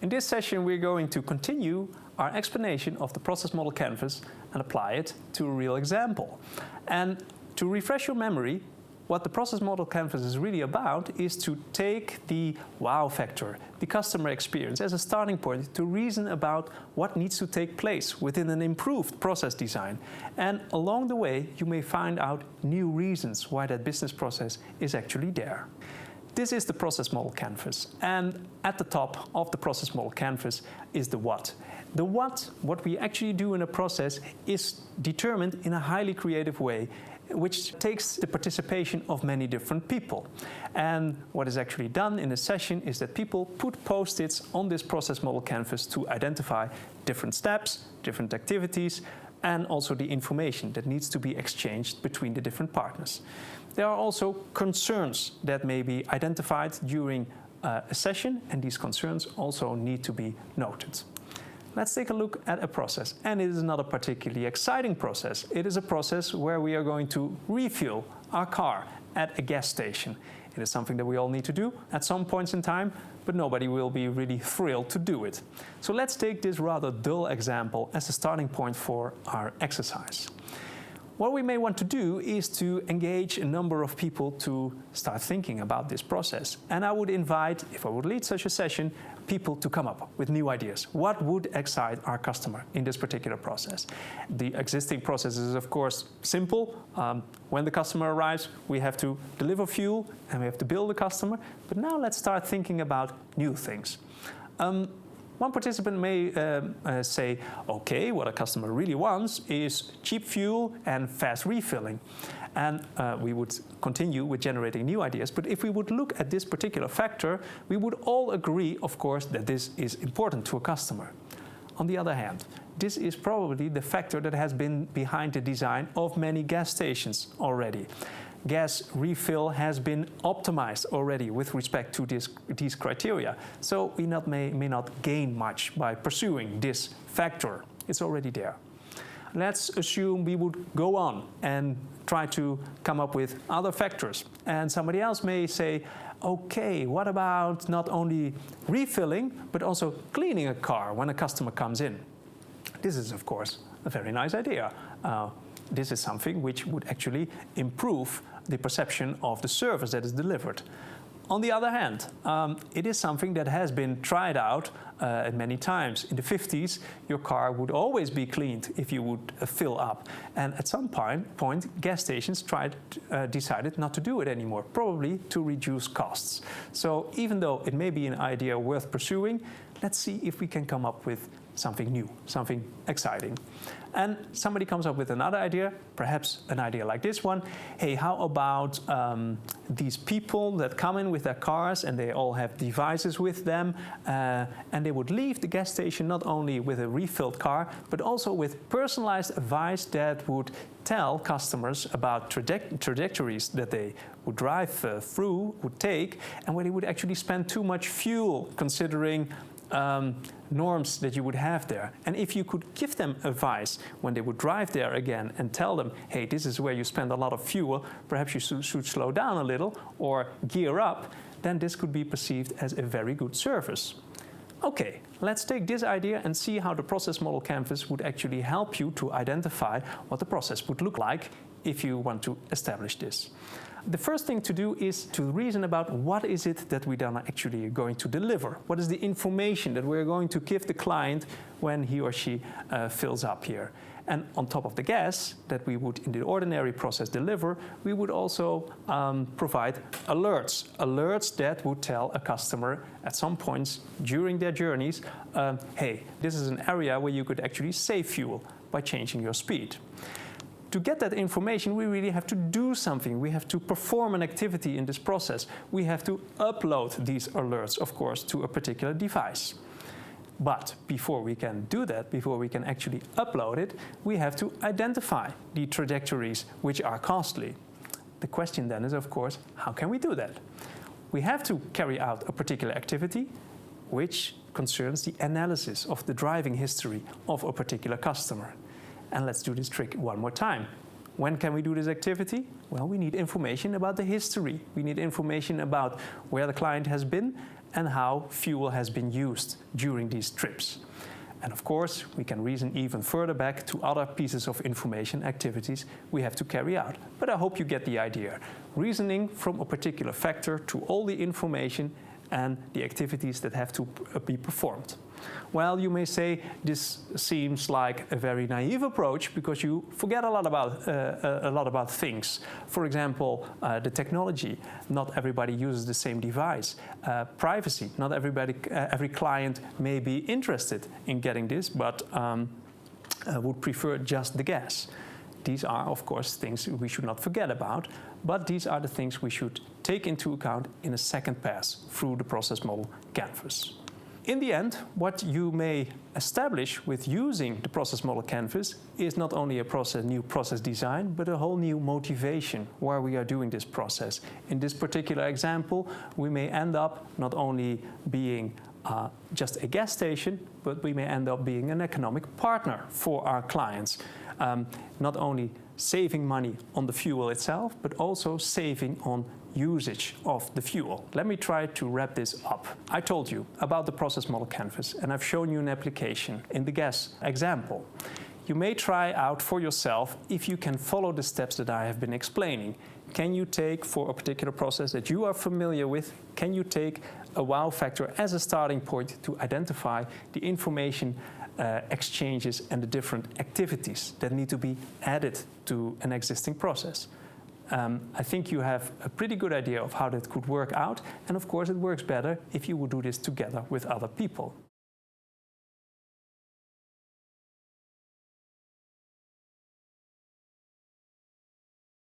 In this session, we're going to continue our explanation of the process model canvas and apply it to a real example. And to refresh your memory, what the process model canvas is really about is to take the wow factor, the customer experience, as a starting point to reason about what needs to take place within an improved process design. And along the way, you may find out new reasons why that business process is actually there. This is the process model canvas, and at the top of the process model canvas is the what. The what we actually do in a process, is determined in a highly creative way, which takes the participation of many different people. And what is actually done in a session is that people put post-its on this process model canvas to identify different steps, different activities, and also the information that needs to be exchanged between the different partners. There are also concerns that may be identified during a session, and these concerns also need to be noted. Let's take a look at a process, and it is not a particularly exciting process. It is a process where we are going to refuel our car at a gas station. It is something that we all need to do at some points in time, but nobody will be really thrilled to do it. So let's take this rather dull example as a starting point for our exercise. What we may want to do is to engage a number of people to start thinking about this process. And I would invite, if I would lead such a session, people to come up with new ideas. What would excite our customer in this particular process? The existing process is, of course, simple. When the customer arrives, we have to deliver fuel and we have to bill the customer. But now let's start thinking about new things. One participant may say, okay, what a customer really wants is cheap fuel and fast refilling. And we would continue with generating new ideas. But if we would look at this particular factor, we would all agree, of course, that this is important to a customer. On the other hand, this is probably the factor that has been behind the design of many gas stations already. Gas refill has been optimized already with respect to these criteria. So we may not gain much by pursuing this factor. It's already there. Let's assume we would go on and try to come up with other factors. And somebody else may say, okay, what about not only refilling, but also cleaning a car when a customer comes in? This is, of course, a very nice idea. This is something which would actually improve the perception of the service that is delivered. On the other hand, it is something that has been tried out many times. In the 50s, your car would always be cleaned if you would fill up. And at some point, gas stations decided not to do it anymore, probably to reduce costs. So even though it may be an idea worth pursuing, let's see if we can come up with something new, something exciting. And somebody comes up with another idea, perhaps an idea like this one. Hey, how about these people that come in with their cars and they all have devices with them and they would leave the gas station not only with a refilled car, but also with personalized advice that would tell customers about trajectories that they would drive through, would take, and where they would actually spend too much fuel considering norms that you would have there. And if you could give them advice when they would drive there again and tell them, hey, this is where you spend a lot of fuel, perhaps you should slow down a little or gear up, then this could be perceived as a very good service. Okay, let's take this idea and see how the process model canvas would actually help you to identify what the process would look like if you want to establish this. The first thing to do is to reason about what is it that we are actually going to deliver. What is the information that we're going to give the client when he or she fills up here. And on top of the gas that we would in the ordinary process deliver, we would also provide alerts that would tell a customer at some points during their journeys, hey, this is an area where you could actually save fuel by changing your speed. To get that information, we really have to do something. We have to perform an activity in this process. We have to upload these alerts, of course, to a particular device. But before we can do that, before we can actually upload it, we have to identify the trajectories which are costly. The question then is, of course, how can we do that? We have to carry out a particular activity which concerns the analysis of the driving history of a particular customer. And let's do this trick one more time. When can we do this activity? Well, we need information about the history. We need information about where the client has been and how fuel has been used during these trips. And of course, we can reason even further back to other pieces of information activities we have to carry out. But I hope you get the idea. Reasoning from a particular factor to all the information and the activities that have to be performed. Well, you may say this seems like a very naive approach because you forget a lot about things. For example, the technology. Not everybody uses the same device. Privacy. Not every client may be interested in getting this, but would prefer just the gas. These are, of course, things we should not forget about, but these are the things we should take into account in a second pass through the process model canvas. In the end, what you may establish with using the process model canvas is not only a new process design, but a whole new motivation why we are doing this process. In this particular example, we may end up not only being just a gas station, but we may end up being an economic partner for our clients. Not only saving money on the fuel itself, but also saving on usage of the fuel. Let me try to wrap this up. I told you about the process model canvas, and I've shown you an application in the gas example. You may try out for yourself if you can follow the steps that I have been explaining. Can you take, for a particular process that you are familiar with, can you take a wow factor as a starting point to identify the information exchanges and the different activities that need to be added to an existing process? I think you have a pretty good idea of how that could work out, and of course it works better if you would do this together with other people.